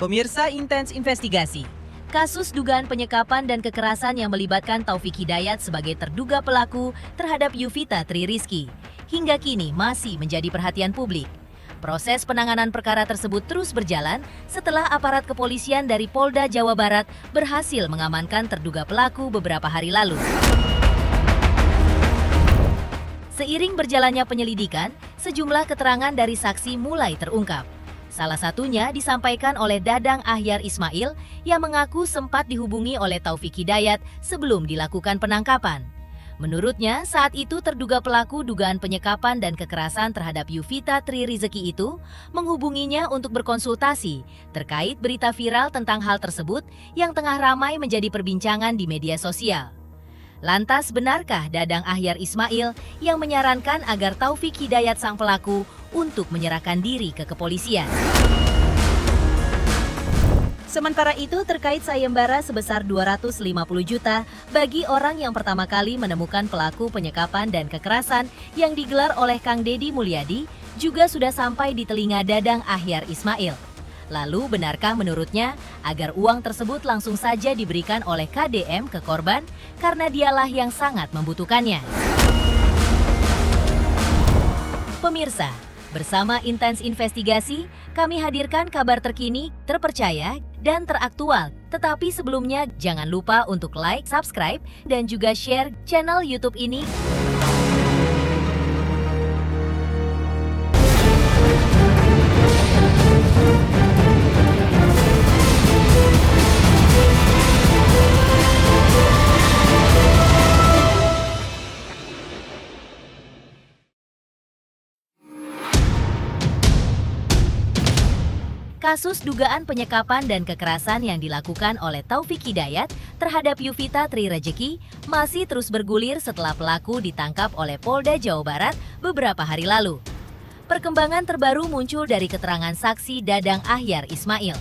Pemirsa Intens Investigasi. Kasus dugaan penyekapan dan kekerasan yang melibatkan Taufik Hidayat sebagai terduga pelaku terhadap Yuvita Tri Rizky hingga kini masih menjadi perhatian publik. Proses penanganan perkara tersebut terus berjalan setelah aparat kepolisian dari Polda Jawa Barat berhasil mengamankan terduga pelaku beberapa hari lalu. Seiring berjalannya penyelidikan, sejumlah keterangan dari saksi mulai terungkap. Salah satunya disampaikan oleh Dadang Ahyar Ismail yang mengaku sempat dihubungi oleh Taufik Hidayat sebelum dilakukan penangkapan. Menurutnya, saat itu terduga pelaku dugaan penyekapan dan kekerasan terhadap Yuvita Tri Rizky itu menghubunginya untuk berkonsultasi terkait berita viral tentang hal tersebut yang tengah ramai menjadi perbincangan di media sosial. Lantas benarkah Dadang Ahyar Ismail yang menyarankan agar Taufik Hidayat sang pelaku untuk menyerahkan diri ke kepolisian? Sementara itu terkait sayembara sebesar 250 juta bagi orang yang pertama kali menemukan pelaku penyekapan dan kekerasan yang digelar oleh Kang Deddy Mulyadi juga sudah sampai di telinga Dadang Ahyar Ismail. Lalu benarkah menurutnya agar uang tersebut langsung saja diberikan oleh KDM ke korban karena dialah yang sangat membutuhkannya? Pemirsa, bersama Intens Investigasi, kami hadirkan kabar terkini, terpercaya, dan teraktual. Tetapi sebelumnya jangan lupa untuk like, subscribe, dan juga share channel YouTube ini. Kasus dugaan penyekapan dan kekerasan yang dilakukan oleh Taufik Hidayat terhadap Yuvita Tri Rizky masih terus bergulir setelah pelaku ditangkap oleh Polda Jawa Barat beberapa hari lalu. Perkembangan terbaru muncul dari keterangan saksi Dadang Ahyar Ismail.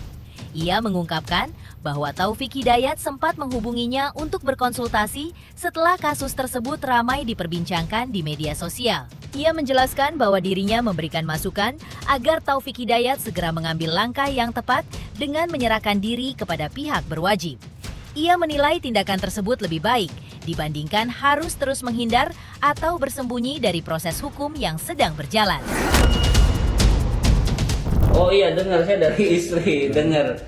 Ia mengungkapkan bahwa Taufik Hidayat sempat menghubunginya untuk berkonsultasi setelah kasus tersebut ramai diperbincangkan di media sosial. Ia menjelaskan bahwa dirinya memberikan masukan agar Taufik Hidayat segera mengambil langkah yang tepat dengan menyerahkan diri kepada pihak berwajib. Ia menilai tindakan tersebut lebih baik dibandingkan harus terus menghindar atau bersembunyi dari proses hukum yang sedang berjalan. Oh iya, dengar saya dari istri, dengar.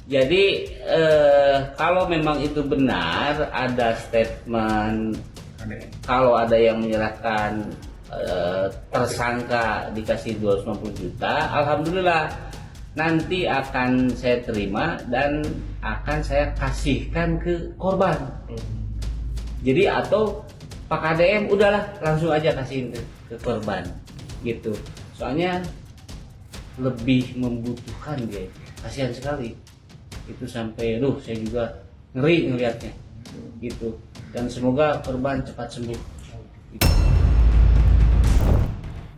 Jadi kalau memang itu benar, ada statement, kalau ada yang menyerahkan tersangka dikasih 250 juta, alhamdulillah nanti akan saya terima dan akan saya kasihkan ke korban. Jadi atau Pak KDM udahlah langsung aja kasihin ke korban gitu. Soalnya lebih membutuhkan dia, kasihan sekali. Itu sampai saya juga ngeri ngelihatnya gitu. Dan semoga korban cepat sembuh. Gitu.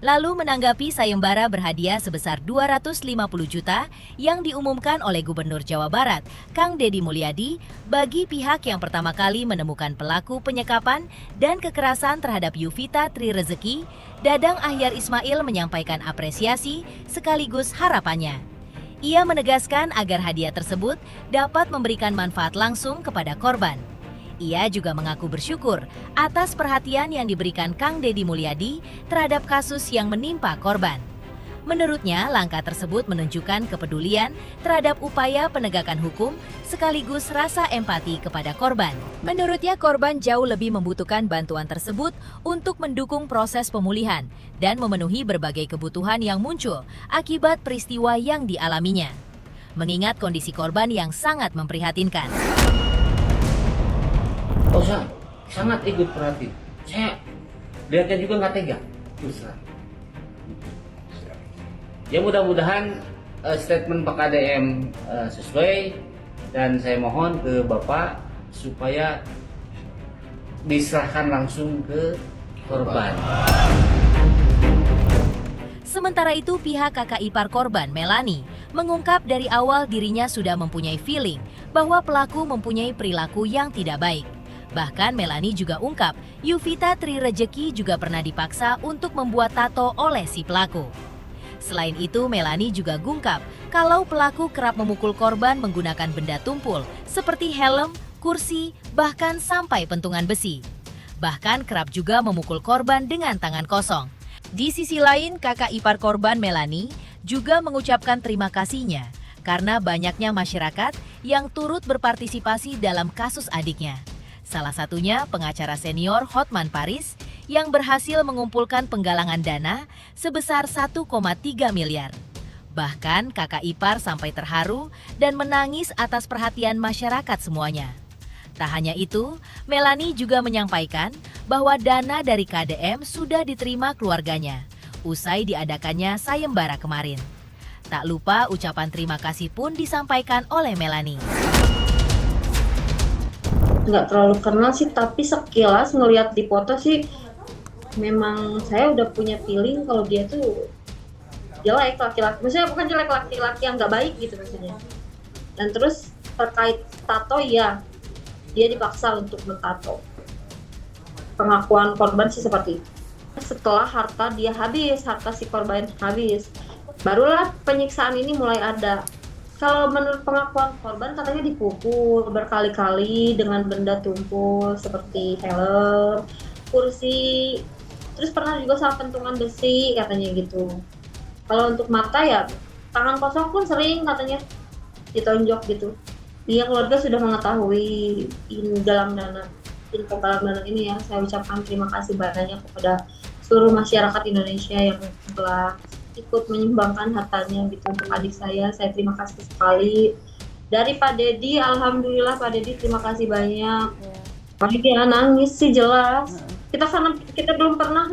Lalu menanggapi sayembara berhadiah sebesar 250 juta yang diumumkan oleh Gubernur Jawa Barat, Kang Deddy Mulyadi, bagi pihak yang pertama kali menemukan pelaku penyekapan dan kekerasan terhadap Yuvita Tri Rizky, Dadang Ahyar Ismail menyampaikan apresiasi sekaligus harapannya. Ia menegaskan agar hadiah tersebut dapat memberikan manfaat langsung kepada korban. Ia juga mengaku bersyukur atas perhatian yang diberikan Kang Deddy Mulyadi terhadap kasus yang menimpa korban. Menurutnya, langkah tersebut menunjukkan kepedulian terhadap upaya penegakan hukum sekaligus rasa empati kepada korban. Menurutnya, korban jauh lebih membutuhkan bantuan tersebut untuk mendukung proses pemulihan dan memenuhi berbagai kebutuhan yang muncul akibat peristiwa yang dialaminya. Mengingat kondisi korban yang sangat memprihatinkan. Oh, sangat ikut perhatian. Saya lihatnya juga nggak tega. Ya mudah-mudahan statement Pak KDM sesuai dan saya mohon ke Bapak supaya diserahkan langsung ke korban. Sementara itu pihak kakak ipar korban, Melani, mengungkap dari awal dirinya sudah mempunyai feeling bahwa pelaku mempunyai perilaku yang tidak baik. Bahkan Melani juga ungkap, Yuvita Tri Rizky juga pernah dipaksa untuk membuat tato oleh si pelaku. Selain itu, Melani juga gungkap kalau pelaku kerap memukul korban menggunakan benda tumpul seperti helm, kursi, bahkan sampai pentungan besi. Bahkan kerap juga memukul korban dengan tangan kosong. Di sisi lain, kakak ipar korban Melani juga mengucapkan terima kasihnya karena banyaknya masyarakat yang turut berpartisipasi dalam kasus adiknya. Salah satunya pengacara senior Hotman Paris yang berhasil mengumpulkan penggalangan dana sebesar 1,3 miliar. Bahkan kakak ipar sampai terharu dan menangis atas perhatian masyarakat semuanya. Tak hanya itu, Melani juga menyampaikan bahwa dana dari KDM sudah diterima keluarganya usai diadakannya sayembara kemarin. Tak lupa ucapan terima kasih pun disampaikan oleh Melani. Nggak terlalu kenal sih, tapi sekilas ngelihat di foto sih memang saya udah punya feeling kalau dia tuh jelek laki-laki. Maksudnya bukan jelek, laki-laki yang nggak baik gitu maksudnya. Dan terus terkait tato, ya dia dipaksa untuk bertato. Pengakuan korban sih seperti itu. Setelah harta dia habis, harta si korban habis, barulah penyiksaan ini mulai ada. Kalau menurut pengakuan korban katanya dipukul berkali-kali dengan benda tumpul seperti helm, kursi, terus pernah juga sama pentungan besi katanya gitu. Kalau untuk mata ya tangan kosong pun sering katanya ditonjok gitu. Dia keluarga sudah mengetahui info dalam dana ini ya. Saya ucapkan terima kasih banyak kepada seluruh masyarakat Indonesia yang telah ikut menyumbangkan hartanya gitu untuk adik saya. Saya terima kasih sekali. Dari Pak Dedi, alhamdulillah Pak Dedi terima kasih banyak. Pak Dedi nangis sih jelas. Kita belum pernah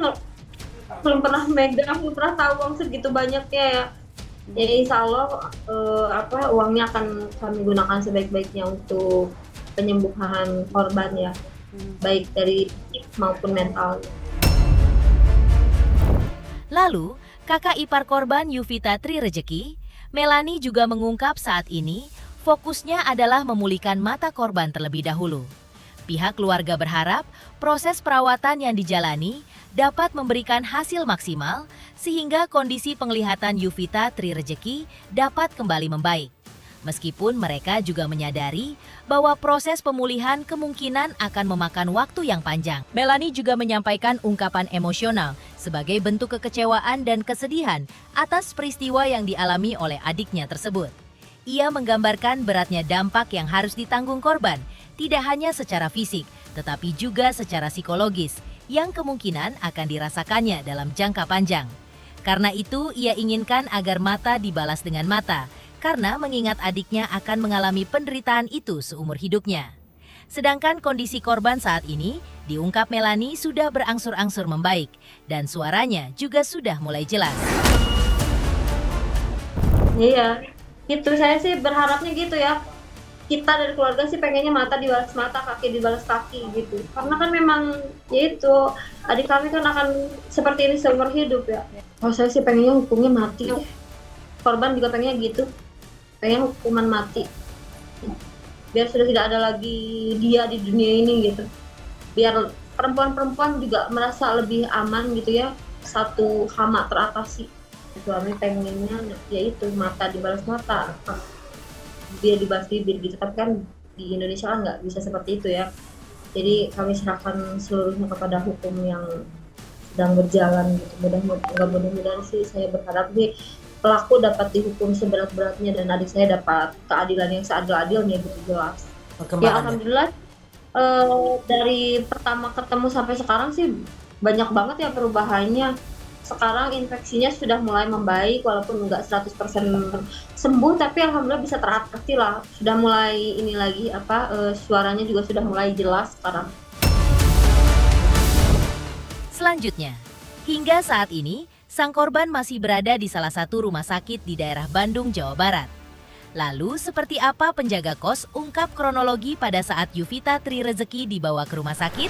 megang, belum pernah tahu uang segitu banyaknya ya. Ya insya Allah uangnya akan kami gunakan sebaik-baiknya untuk penyembuhan korban ya, baik dari fisik maupun mental. Lalu, kakak ipar korban Yuvita Trirejeki, Melani juga mengungkap saat ini fokusnya adalah memulihkan mata korban terlebih dahulu. Pihak keluarga berharap proses perawatan yang dijalani dapat memberikan hasil maksimal sehingga kondisi penglihatan Yuvita Trirejeki dapat kembali membaik. Meskipun mereka juga menyadari bahwa proses pemulihan kemungkinan akan memakan waktu yang panjang. Melani juga menyampaikan ungkapan emosional sebagai bentuk kekecewaan dan kesedihan atas peristiwa yang dialami oleh adiknya tersebut. Ia menggambarkan beratnya dampak yang harus ditanggung korban, tidak hanya secara fisik, tetapi juga secara psikologis, yang kemungkinan akan dirasakannya dalam jangka panjang. Karena itu, ia inginkan agar mata dibalas dengan mata, karena mengingat adiknya akan mengalami penderitaan itu seumur hidupnya. Sedangkan kondisi korban saat ini, diungkap Melani sudah berangsur-angsur membaik, dan suaranya juga sudah mulai jelas. Iya, gitu. Saya sih berharapnya gitu ya. Kita dari keluarga sih pengennya mata dibalas mata, kaki dibalas kaki gitu. Karena kan memang ya itu, adik kami kan akan seperti ini seumur hidup ya. Kalau saya sih pengennya hukumnya mati. Korban juga pengennya gitu. Pengen hukuman mati. Biar sudah tidak ada lagi dia di dunia ini gitu. Biar perempuan-perempuan juga merasa lebih aman gitu ya. Satu hama teratasi. Suami pengennya yaitu mata dibalas mata, dia dibalas bibir gitu. Tapi kan di Indonesia kan nggak bisa seperti itu ya. Jadi kami serahkan seluruhnya kepada hukum yang sedang berjalan gitu. Mudah-mudahan sih saya berharap nih pelaku dapat dihukum seberat-beratnya dan adik saya dapat keadilan yang seadil-adilnya gitu jelas. Ya alhamdulillah dari pertama ketemu sampai sekarang sih banyak banget ya perubahannya. Sekarang infeksinya sudah mulai membaik walaupun nggak 100% sembuh, tapi alhamdulillah bisa teratasi lah. Sudah mulai ini lagi suaranya juga sudah mulai jelas sekarang. Selanjutnya, hingga saat ini sang korban masih berada di salah satu rumah sakit di daerah Bandung, Jawa Barat. Lalu, seperti apa penjaga kos ungkap kronologi pada saat Yuvita Trirejeki dibawa ke rumah sakit?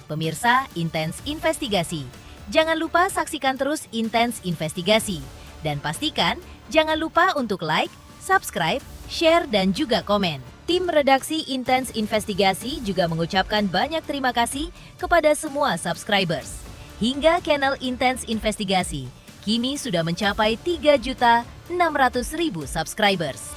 Pemirsa Intens Investigasi, jangan lupa saksikan terus Intens Investigasi. Dan pastikan jangan lupa untuk like, subscribe, share, dan juga komen. Tim redaksi Intens Investigasi juga mengucapkan banyak terima kasih kepada semua subscribers. Hingga channel Intens Investigasi kini sudah mencapai 3.600.000 subscribers.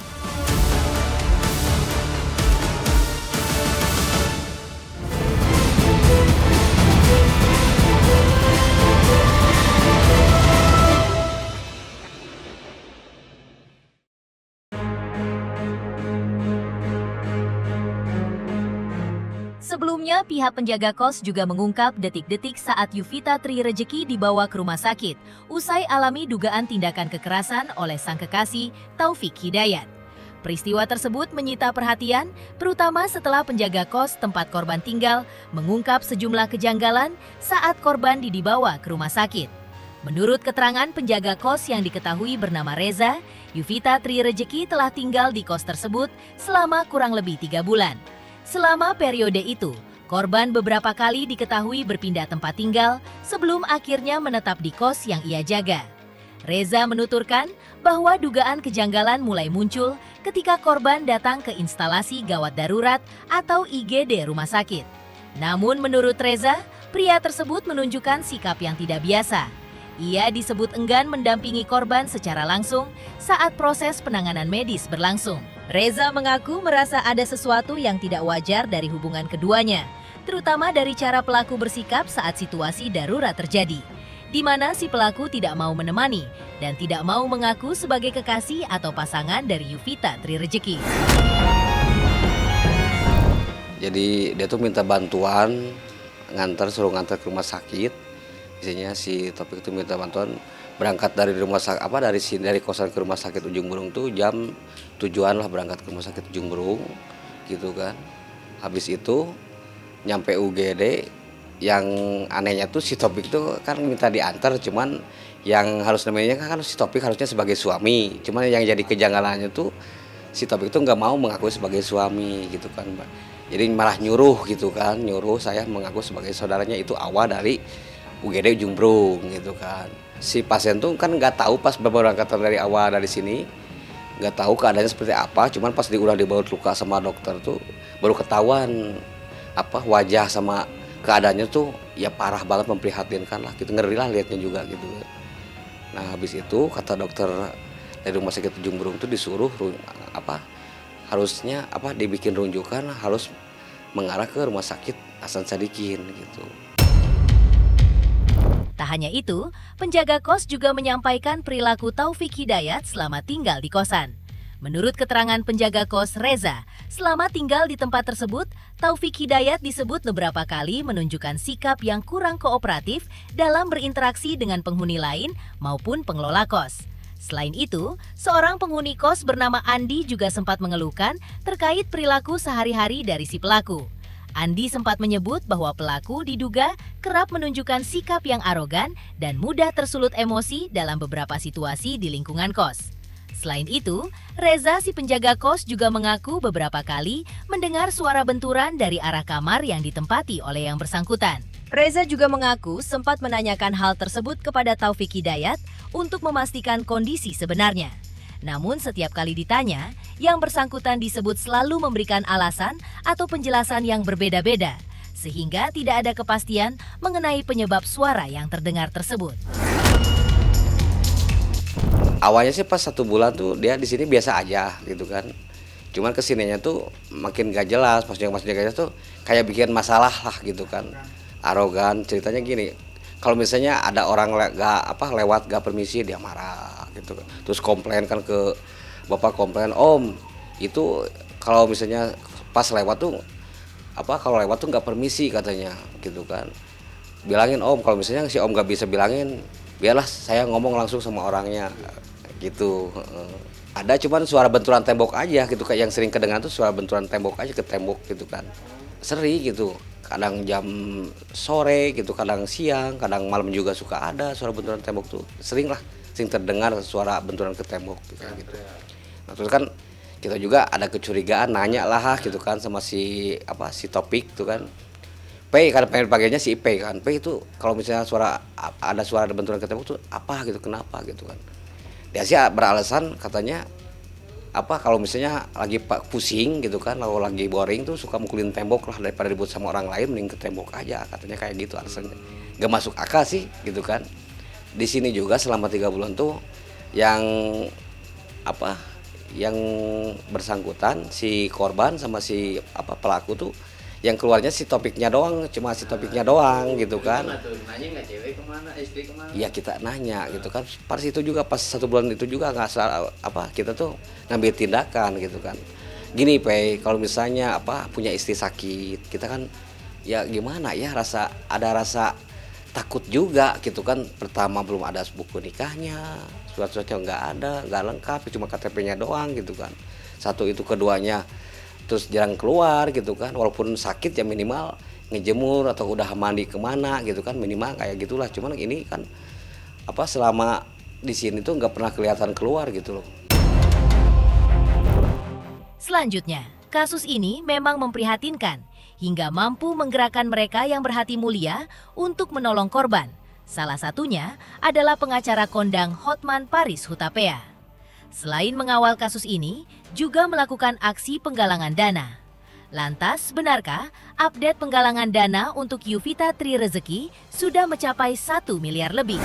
Sebelumnya, pihak penjaga kos juga mengungkap detik-detik saat Yuvita Tri Rejeki dibawa ke rumah sakit usai alami dugaan tindakan kekerasan oleh sang kekasih Taufik Hidayat. Peristiwa tersebut menyita perhatian, terutama setelah penjaga kos tempat korban tinggal mengungkap sejumlah kejanggalan saat korban dibawa ke rumah sakit. Menurut keterangan penjaga kos yang diketahui bernama Reza, Yuvita Tri Rejeki telah tinggal di kos tersebut selama kurang lebih 3 bulan. Selama periode itu, korban beberapa kali diketahui berpindah tempat tinggal sebelum akhirnya menetap di kos yang ia jaga. Reza menuturkan bahwa dugaan kejanggalan mulai muncul ketika korban datang ke instalasi gawat darurat atau IGD rumah sakit. Namun menurut Reza, pria tersebut menunjukkan sikap yang tidak biasa. Ia disebut enggan mendampingi korban secara langsung saat proses penanganan medis berlangsung. Reza mengaku merasa ada sesuatu yang tidak wajar dari hubungan keduanya, terutama dari cara pelaku bersikap saat situasi darurat terjadi, di mana si pelaku tidak mau menemani dan tidak mau mengaku sebagai kekasih atau pasangan dari Yuvita Tri Rejeki. Jadi dia tuh minta bantuan, suruh ngantar ke rumah sakit. Isinya si Taufik itu minta bantuan berangkat dari rumah sakit dari kosan ke rumah sakit Ujung Berung tuh jam 7-an lah, berangkat ke rumah sakit Ujung Berung gitu kan. Habis itu nyampe UGD, yang anehnya tuh si Taufik tuh kan minta diantar, cuman yang harus namanya kan si Taufik harusnya sebagai suami, cuman yang jadi kejanggalannya tuh si Taufik tuh nggak mau mengaku sebagai suami gitu kan, Mbak. Jadi malah nyuruh gitu kan, nyuruh saya mengaku sebagai saudaranya, itu awal dari UGD Ujung Berung gitu kan. Si pasien tuh kan nggak tahu pas berangkatan dari awal dari sini, nggak tahu keadaannya seperti apa, cuman pas udah dibawa luka sama dokter tuh baru ketahuan wajah sama keadaannya tuh ya parah banget, memprihatinkan lah gitu, ngeri lah liatnya juga gitu. Nah habis itu kata dokter dari rumah sakit Ujung Berung tuh disuruh harusnya dibikin rujukan, harus mengarah ke rumah sakit Hasan Sadikin gitu. Tak hanya itu, penjaga kos juga menyampaikan perilaku Taufik Hidayat selama tinggal di kosan. Menurut keterangan penjaga kos Reza, selama tinggal di tempat tersebut, Taufik Hidayat disebut beberapa kali menunjukkan sikap yang kurang kooperatif dalam berinteraksi dengan penghuni lain maupun pengelola kos. Selain itu, seorang penghuni kos bernama Andi juga sempat mengeluhkan terkait perilaku sehari-hari dari si pelaku. Andi sempat menyebut bahwa pelaku diduga kerap menunjukkan sikap yang arogan dan mudah tersulut emosi dalam beberapa situasi di lingkungan kos. Selain itu, Reza si penjaga kos juga mengaku beberapa kali mendengar suara benturan dari arah kamar yang ditempati oleh yang bersangkutan. Reza juga mengaku sempat menanyakan hal tersebut kepada Taufik Hidayat untuk memastikan kondisi sebenarnya. Namun setiap kali ditanya, yang bersangkutan disebut selalu memberikan alasan atau penjelasan yang berbeda-beda, sehingga tidak ada kepastian mengenai penyebab suara yang terdengar tersebut. Awalnya sih pas 1 bulan tuh dia di sini biasa aja gitu kan. Cuman kesininya tuh makin gak jelas, maksudnya gak jelas tuh kayak bikin masalah lah gitu kan. Arogan, ceritanya gini. Kalau misalnya ada orang lewat gak permisi, dia marah gitu kan. Terus komplain kan ke bapak, komplain, "Om, itu kalau misalnya pas lewat tuh kalau lewat tuh nggak permisi," katanya gitu kan. "Bilangin Om, kalau misalnya si Om nggak bisa bilangin, biarlah saya ngomong langsung sama orangnya," gitu. Ada cuman suara benturan tembok aja gitu, kayak yang sering kedengaran tuh suara benturan tembok aja ke tembok gitu kan. Sering gitu. Kadang jam sore gitu, kadang siang, kadang malam juga suka ada suara benturan tembok tuh. Sering terdengar suara benturan ke tembok gitu. Nah, terus kan kita juga ada kecurigaan, nanya lah gitu kan sama si Taufik tuh kan. Karena pengen panggilnya si P kan. P itu kalau misalnya ada suara benturan ke tembok tuh apa gitu, kenapa gitu kan. Dia sih beralasan katanya kalau misalnya lagi pusing gitu kan, kalau lagi boring tuh suka mukulin tembok lah, daripada ribut sama orang lain mending ke tembok aja, katanya kayak gitu alasannya. gak masuk akal sih gitu kan. Di sini juga selama 3 bulan tuh yang yang bersangkutan si korban sama si pelaku tuh yang keluarnya si topiknya doang, cuma si topiknya doang gitu kan. Nanya nggak cewek kemana, istri kemana? Iya kita nanya gitu kan. Pas itu juga pas 1 bulan itu juga nggak kita tuh ngambil tindakan gitu kan. Gini kalau misalnya punya istri sakit, kita kan ya gimana ya ada rasa takut juga gitu kan. Pertama belum ada buku nikahnya, surat-suratnya nggak lengkap, cuma KTP-nya doang gitu kan. Satu itu, keduanya terus jarang keluar gitu kan, walaupun sakit ya minimal ngejemur atau udah mandi kemana gitu kan, minimal kayak gitulah. Cuman ini kan selama di sini tuh nggak pernah kelihatan keluar gitu loh. Selanjutnya, kasus ini memang memprihatinkan hingga mampu menggerakkan mereka yang berhati mulia untuk menolong korban. Salah satunya adalah pengacara kondang Hotman Paris Hutapea. Selain mengawal kasus ini, juga melakukan aksi penggalangan dana. Lantas, benarkah update penggalangan dana untuk Yuvita Tri Rezeki sudah mencapai 1 miliar lebih?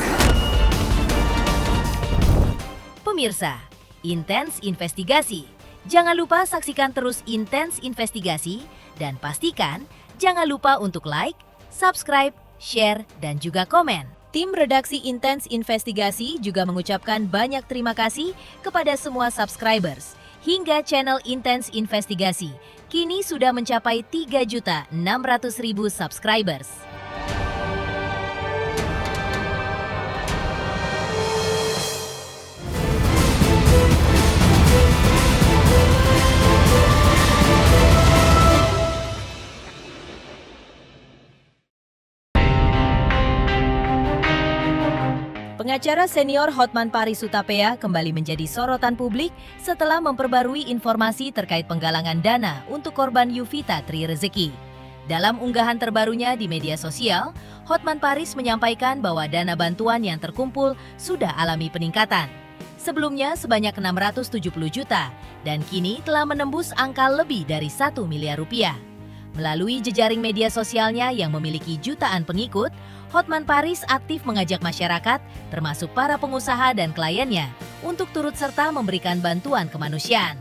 Pemirsa, Intens Investigasi. Jangan lupa saksikan terus Intens Investigasi dan pastikan jangan lupa untuk like, subscribe, share, dan juga komen. Tim redaksi Intens Investigasi juga mengucapkan banyak terima kasih kepada semua subscribers. Hingga channel Intens Investigasi kini sudah mencapai 3.600.000 subscribers. Pengacara senior Hotman Paris Hutapea kembali menjadi sorotan publik setelah memperbarui informasi terkait penggalangan dana untuk korban Yuvita Tri Rezeki. Dalam unggahan terbarunya di media sosial, Hotman Paris menyampaikan bahwa dana bantuan yang terkumpul sudah alami peningkatan. Sebelumnya sebanyak 670 juta dan kini telah menembus angka lebih dari 1 miliar rupiah. Melalui jejaring media sosialnya yang memiliki jutaan pengikut, Hotman Paris aktif mengajak masyarakat, termasuk para pengusaha dan kliennya, untuk turut serta memberikan bantuan kemanusiaan.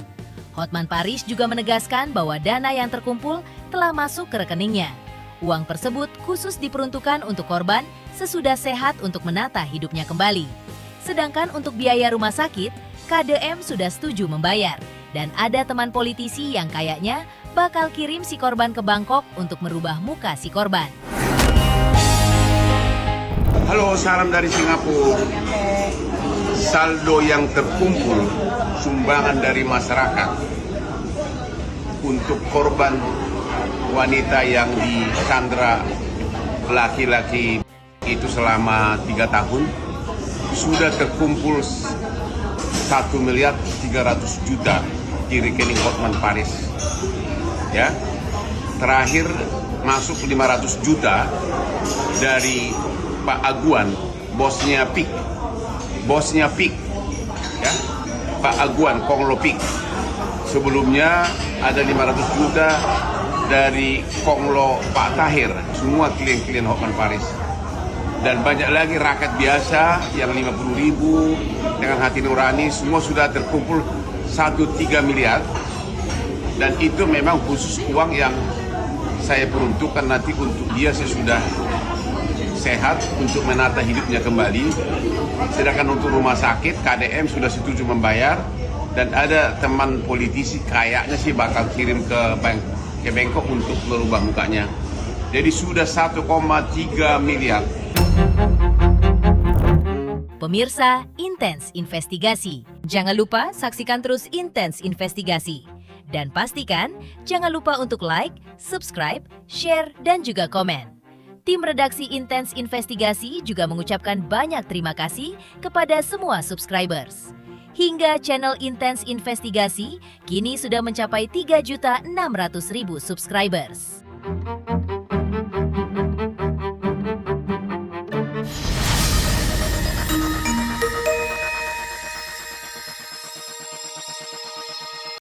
Hotman Paris juga menegaskan bahwa dana yang terkumpul telah masuk ke rekeningnya. Uang tersebut khusus diperuntukkan untuk korban sesudah sehat untuk menata hidupnya kembali. Sedangkan untuk biaya rumah sakit, KDM sudah setuju membayar. Dan ada teman politisi yang kayaknya bakal kirim si korban ke Bangkok untuk merubah muka si korban. Halo, salam dari Singapura. Saldo yang terkumpul sumbangan dari masyarakat untuk korban wanita yang disandra laki-laki itu selama 3 tahun sudah terkumpul 1.300.000.000 di rekening Hotman Paris. Ya, terakhir masuk 500 juta dari Pak Aguan, bosnya PIK, ya, Pak Aguan Konglo PIK. Sebelumnya ada 500 juta dari Konglo Pak Tahir, semua klien-klien Hotman Paris. Dan banyak lagi rakyat biasa yang 50.000 dengan hati nurani, semua sudah terkumpul 1,3 miliar. Dan itu memang khusus uang yang saya peruntukkan nanti untuk dia sesudah sehat untuk menata hidupnya kembali. Sedangkan untuk rumah sakit KDM sudah setuju membayar dan ada teman politisi kayaknya sih bakal kirim ke Bangkok untuk merubah mukanya. Jadi sudah 1,3 miliar. Pemirsa Intens Investigasi, jangan lupa saksikan terus Intens Investigasi. Dan pastikan jangan lupa untuk like, subscribe, share, dan juga komen. Tim redaksi Intens Investigasi juga mengucapkan banyak terima kasih kepada semua subscribers. Hingga channel Intens Investigasi kini sudah mencapai 3.600.000 subscribers.